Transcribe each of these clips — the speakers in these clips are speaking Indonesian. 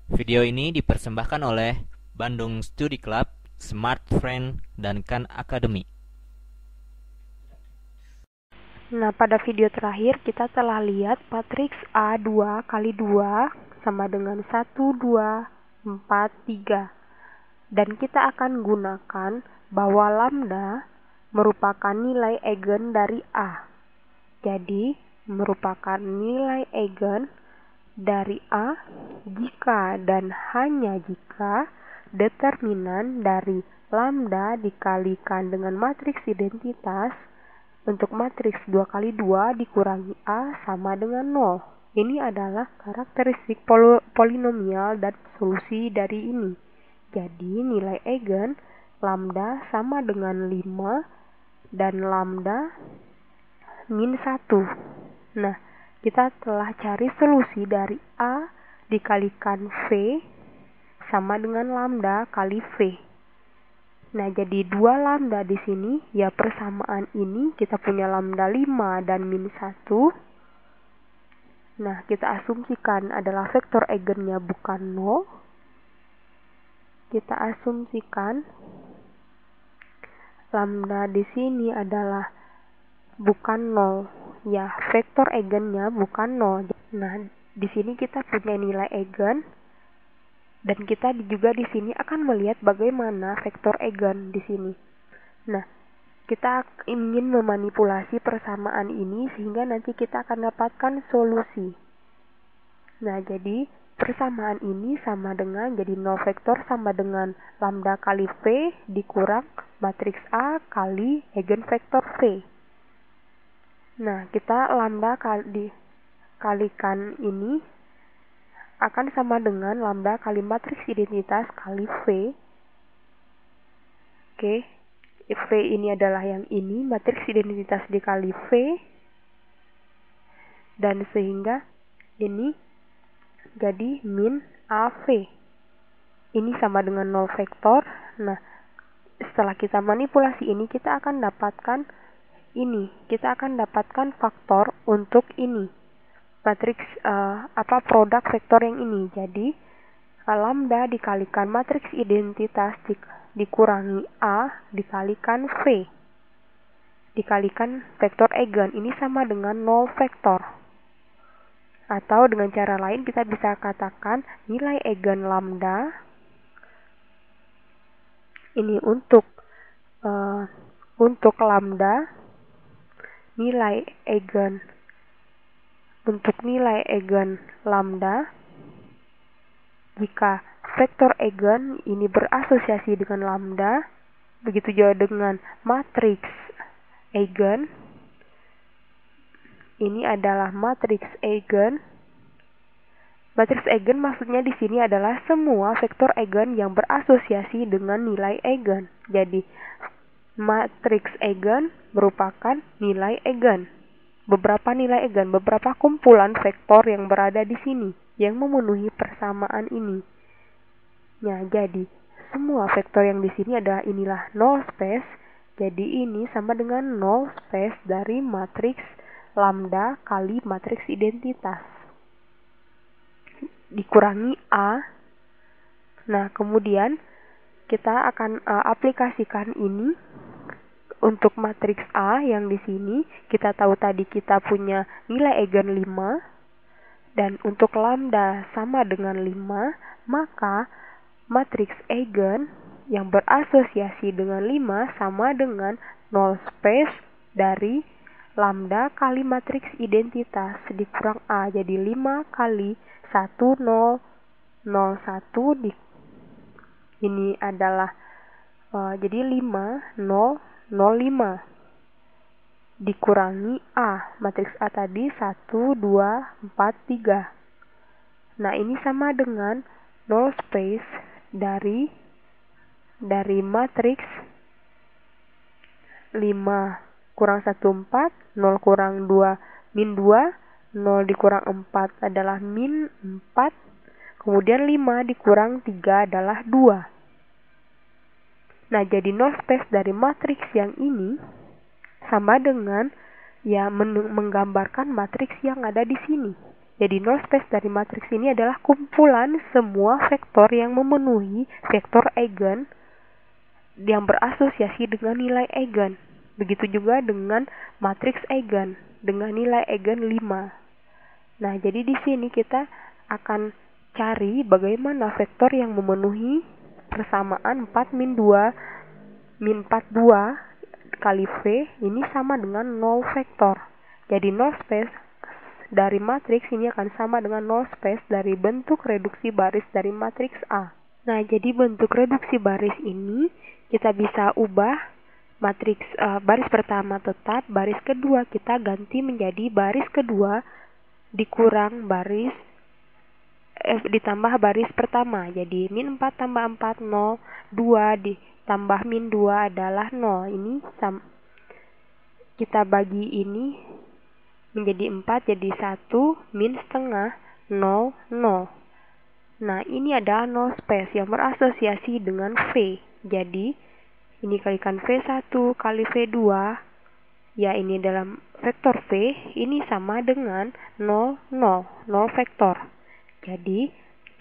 Video ini dipersembahkan oleh Bandung Study Club, Smart Friend, dan Khan Academy. Nah, pada video terakhir kita telah lihat matriks A2 kali 2 sama dengan 1, 2, 4, 3. Dan kita akan gunakan bahwa lambda merupakan nilai eigen dari A. Jadi, merupakan nilai eigen dari A jika dan hanya jika determinan dari lambda dikalikan dengan matriks identitas untuk matriks 2 kali 2 dikurangi A sama dengan 0. Ini adalah karakteristik polinomial dan solusi dari ini. Jadi nilai eigen lambda sama dengan 5 dan lambda min 1. Nah, kita telah cari solusi dari A dikalikan V sama dengan lambda kali V. Nah, jadi 2 lambda di sini, ya persamaan ini kita punya lambda 5 dan min 1. Nah, kita asumsikan adalah vektor eigennya bukan 0. Kita asumsikan lambda di sini adalah bukan 0. Ya, vektor eigennya bukan 0. Nah, di sini kita punya nilai eigen dan kita juga di sini akan melihat bagaimana vektor eigen di sini. Nah, kita ingin memanipulasi persamaan ini sehingga nanti kita akan dapatkan solusi. Nah, jadi persamaan ini sama dengan, jadi 0 vektor sama dengan lambda kali V dikurang matriks A kali eigenvektor V. Nah, kita lambda dikalikan ini akan sama dengan lambda kali matriks identitas kali V. Oke, V ini adalah yang ini, matriks identitas dikali V. Dan sehingga ini jadi min AV. Ini sama dengan 0 vektor. Nah, setelah kita manipulasi ini, kita akan dapatkan ini. Kita akan dapatkan faktor untuk ini. Matriks produk vektor yang ini. Jadi, lambda dikalikan matriks identitas dikurangi A dikalikan V. Dikalikan vektor eigen. Ini sama dengan 0 vektor. Atau dengan cara lain kita bisa katakan nilai eigen lambda ini untuk lambda nilai eigen lambda jika vektor eigen ini berasosiasi dengan lambda, begitu juga dengan matriks eigen. Ini adalah matriks eigen. Matriks eigen maksudnya di sini adalah semua vektor eigen yang berasosiasi dengan nilai eigen. Jadi, matriks eigen merupakan nilai eigen. Beberapa nilai eigen, beberapa kumpulan vektor yang berada di sini yang memenuhi persamaan ini. Nah, jadi semua vektor yang di sini adalah inilah null space. Jadi ini sama dengan null space dari matriks lambda kali matriks identitas dikurangi A. Nah, kemudian kita akan aplikasikan ini untuk matriks A yang di sini. Kita tahu tadi kita punya nilai eigen 5 dan untuk lambda sama dengan 5, maka matriks eigen yang berasosiasi dengan 5 sama dengan null space dari lambda kali matriks identitas dikurang A. Jadi 5 kali 1, 0, 0, 1 ini adalah jadi 5, 0, 0, 5 dikurangi A. Matriks A tadi 1, 2, 4, 3. Nah, ini sama dengan null space dari matriks 5 kurang 1, 4, 0 kurang 2, min 2, 0 dikurang 4 adalah min 4, kemudian 5 dikurang 3 adalah 2. Nah, jadi null space dari matriks yang ini sama dengan menggambarkan matriks yang ada di sini. Jadi null space dari matriks ini adalah kumpulan semua vektor yang memenuhi vektor eigen yang berasosiasi dengan nilai eigen. Begitu juga dengan matriks eigen dengan nilai eigen 5. Nah, jadi di sini kita akan cari bagaimana vektor yang memenuhi persamaan 4 min 2 min 42 kali V ini sama dengan 0 vektor. Jadi null space dari matriks ini akan sama dengan null space dari bentuk reduksi baris dari matriks A. Nah, jadi bentuk reduksi baris ini kita bisa ubah matriks baris pertama tetap, baris kedua kita ganti menjadi baris kedua dikurang baris ditambah baris pertama. Jadi min 4 tambah 4 0, 2 ditambah min 2 adalah 0. Ini kita bagi ini menjadi 4 jadi 1 min setengah 0 0. Nah, ini adalah null space yang berasosiasi dengan V. Jadi ini kalikan V1 kali V2, ya ini dalam vektor V, ini sama dengan 0 0 vektor. Jadi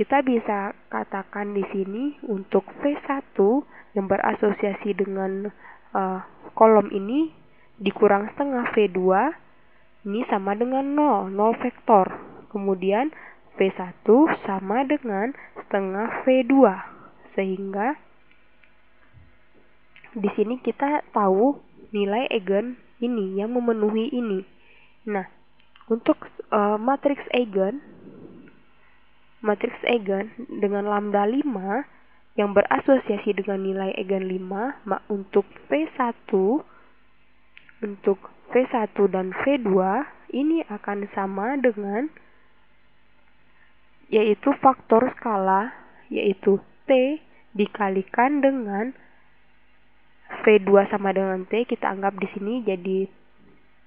kita bisa katakan di sini untuk V1 yang berasosiasi dengan kolom ini dikurang setengah V2 ini sama dengan 0 vektor. Kemudian V1 sama dengan setengah V2. Sehingga di sini kita tahu nilai eigen ini yang memenuhi ini. Nah, untuk matriks eigen dengan lambda 5 yang berasosiasi dengan nilai eigen 5, untuk V1 dan V2 ini akan sama dengan yaitu faktor skala yaitu T dikalikan dengan V2 sama dengan T, kita anggap di sini jadi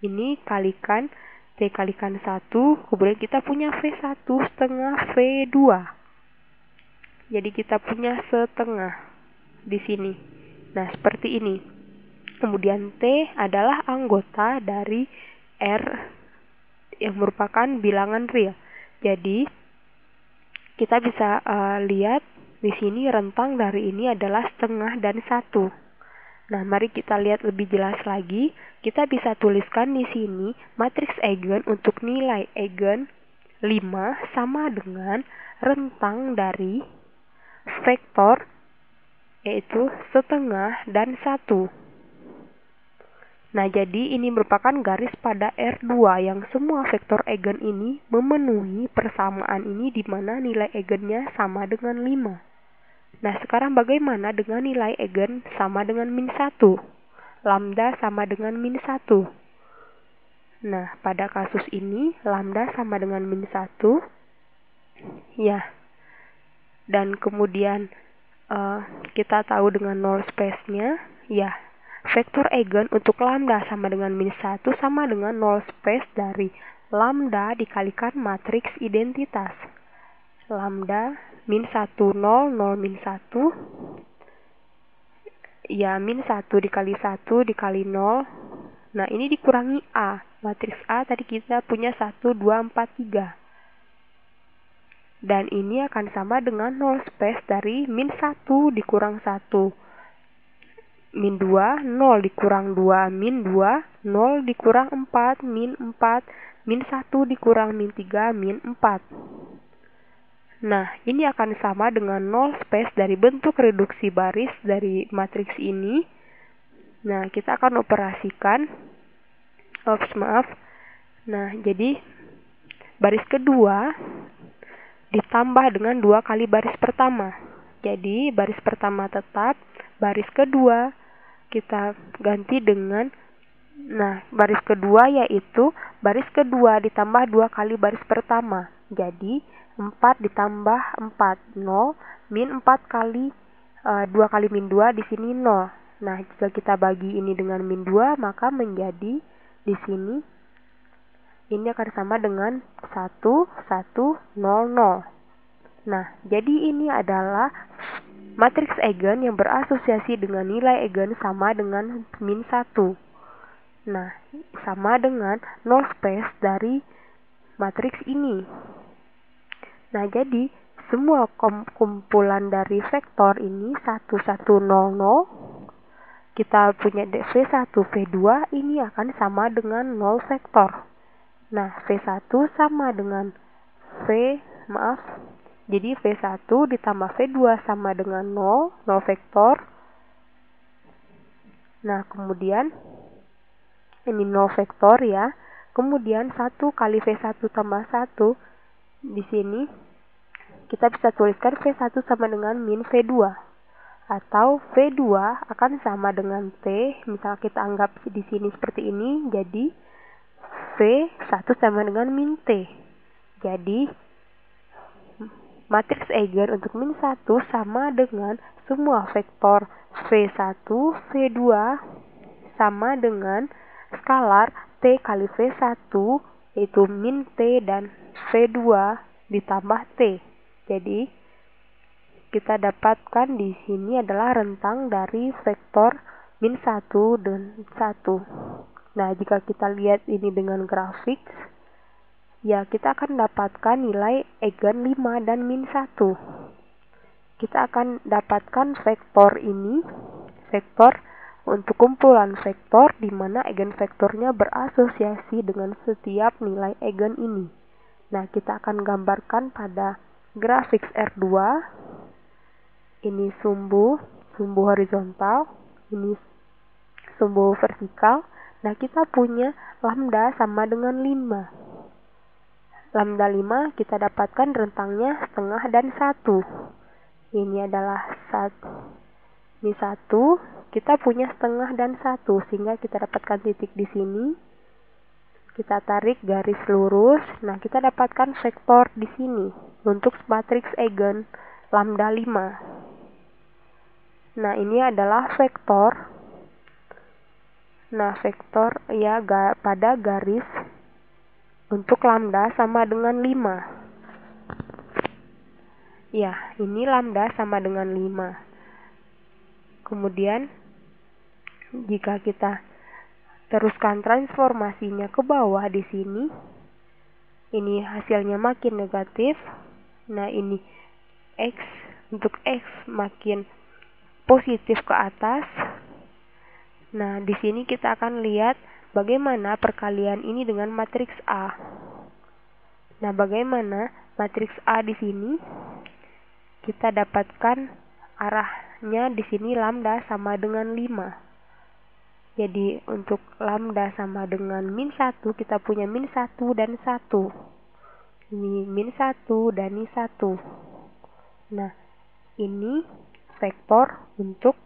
ini kalikan T kalikan 1, kemudian kita punya V1 setengah V2. Jadi kita punya setengah di sini. Nah, seperti ini. Kemudian T adalah anggota dari R yang merupakan bilangan real. Jadi kita bisa lihat di sini rentang dari ini adalah setengah dan 1. Nah, mari kita lihat lebih jelas lagi. Kita bisa tuliskan di sini matriks eigen untuk nilai eigen 5 sama dengan rentang dari vektor yaitu setengah dan 1. Nah, jadi ini merupakan garis pada R2 yang semua vektor eigen ini memenuhi persamaan ini di mana nilai eigennya sama dengan 5. Nah, sekarang bagaimana dengan nilai eigen sama dengan min 1? Lambda sama dengan min 1. Nah, pada kasus ini, lambda sama dengan min 1. Ya. Dan kemudian kita tahu dengan null space-nya. Ya. Vektor eigen untuk lambda sama dengan min 1 sama dengan null space dari lambda dikalikan matriks identitas. Lambda min 1 0 0 min 1 ya min 1 dikali 1 dikali 0. Nah, ini dikurangi A. Matriks A tadi kita punya 1 2 4 3. Dan ini akan sama dengan null space dari min 1 dikurang 1 min 2 0 dikurang 2 min 2 0 dikurang 4 min 4 min 1 dikurang min 3 min 4. Nah, ini akan sama dengan null space dari bentuk reduksi baris dari matriks ini. Nah, kita akan operasikan. Nah, jadi baris kedua ditambah dengan 2 kali baris pertama. Jadi, baris pertama tetap, baris kedua kita ganti dengan baris kedua yaitu baris kedua ditambah 2 kali baris pertama. Jadi 4 ditambah 4 0 min 4 kali 2 kali min 2 di sini 0. Nah, jika kita bagi ini dengan min 2 maka menjadi di sini ini akan sama dengan 1 1 0 0. Nah, jadi ini adalah matriks eigen yang berasosiasi dengan nilai eigen sama dengan min 1. Nah, sama dengan null space dari matriks ini. Nah, jadi semua kumpulan dari vektor ini 1, 1, 0, 0, kita punya V1, V2 ini akan sama dengan 0 vektor. Nah, V1 sama dengan jadi V1 ditambah V2 sama dengan 0, 0 vektor. Nah, kemudian ini 0 vektor ya. Kemudian 1 kali V1 tambah 1, di sini kita bisa tuliskan V1 sama dengan min V2. Atau V2 akan sama dengan T, misal kita anggap di sini seperti ini, jadi V1 sama dengan min T. Jadi matriks eigen untuk min 1 sama dengan semua vektor V1, V2 sama dengan skalar T kali V1, yaitu min T dan V2 ditambah T. Jadi kita dapatkan di sini adalah rentang dari vektor min 1 dan 1. Nah, jika kita lihat ini dengan grafik, ya kita akan dapatkan nilai eigen 5 dan min 1. Kita akan dapatkan vektor ini, vektor untuk kumpulan vektor di mana eigenvektornya berasosiasi dengan setiap nilai eigen ini. Nah, kita akan gambarkan pada grafik R2. Ini sumbu horizontal, ini sumbu vertikal. Nah, kita punya lambda sama dengan 5. Lambda 5 kita dapatkan rentangnya setengah dan 1. Ini adalah 1. Kita punya setengah dan 1, sehingga kita dapatkan titik di sini. Kita tarik garis lurus. Nah, kita dapatkan vektor di sini untuk matriks eigen lambda 5. Nah, ini adalah vektor. Nah, vektor ya pada garis untuk lambda sama dengan 5. Ya, ini lambda sama dengan 5. Kemudian jika kita teruskan transformasinya ke bawah di sini, ini hasilnya makin negatif. Nah, ini X, untuk X makin positif ke atas. Nah, di sini kita akan lihat bagaimana perkalian ini dengan matriks A. Nah, bagaimana matriks A di sini? Kita dapatkan arahnya di sini lambda sama dengan 5. Jadi untuk lambda sama dengan min 1, kita punya min 1 dan 1. Ini min 1 dan ini 1. Nah, ini vektor untuk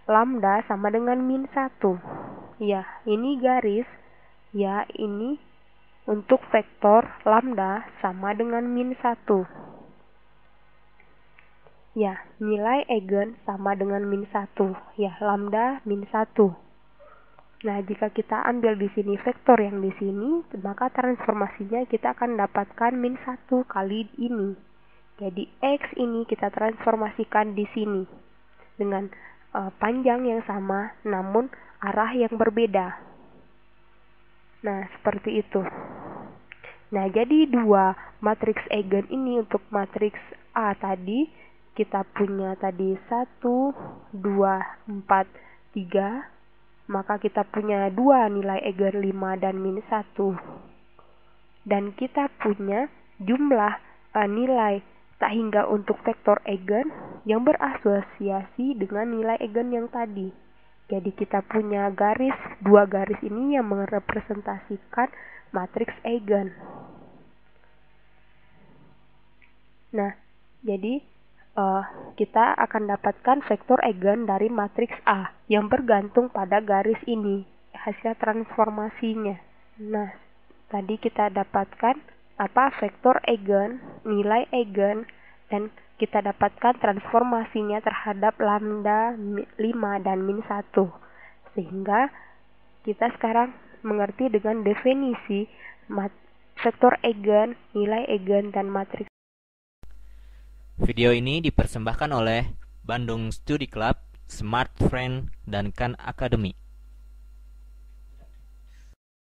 lambda sama dengan min 1. Ya, ini garis. Ya, ini untuk vektor lambda sama dengan min 1. Ya, nilai eigen sama dengan min 1. Ya, lambda min 1. Nah, jika kita ambil di sini vektor yang di sini, maka transformasinya kita akan dapatkan min 1 kali ini. Jadi X ini kita transformasikan di sini dengan panjang yang sama namun arah yang berbeda. Nah, seperti itu. Nah, jadi dua matriks eigen ini untuk matriks A tadi kita punya tadi 1, 2, 4, 3. Maka kita punya dua nilai eigen 5 dan min 1. Dan kita punya jumlah nilai tak hingga untuk vektor eigen yang berasosiasi dengan nilai eigen yang tadi. Jadi kita punya dua garis ini yang merepresentasikan matriks eigen. Nah, jadi kita akan dapatkan vektor eigen dari matriks A yang bergantung pada garis ini, hasil transformasinya. Nah, tadi kita dapatkan vektor eigen, nilai eigen, dan kita dapatkan transformasinya terhadap lambda 5 dan min 1. Sehingga kita sekarang mengerti dengan definisi vektor eigen, nilai eigen, dan matriks. Video ini dipersembahkan oleh Bandung Study Club, Smart Friend, dan Khan Academy.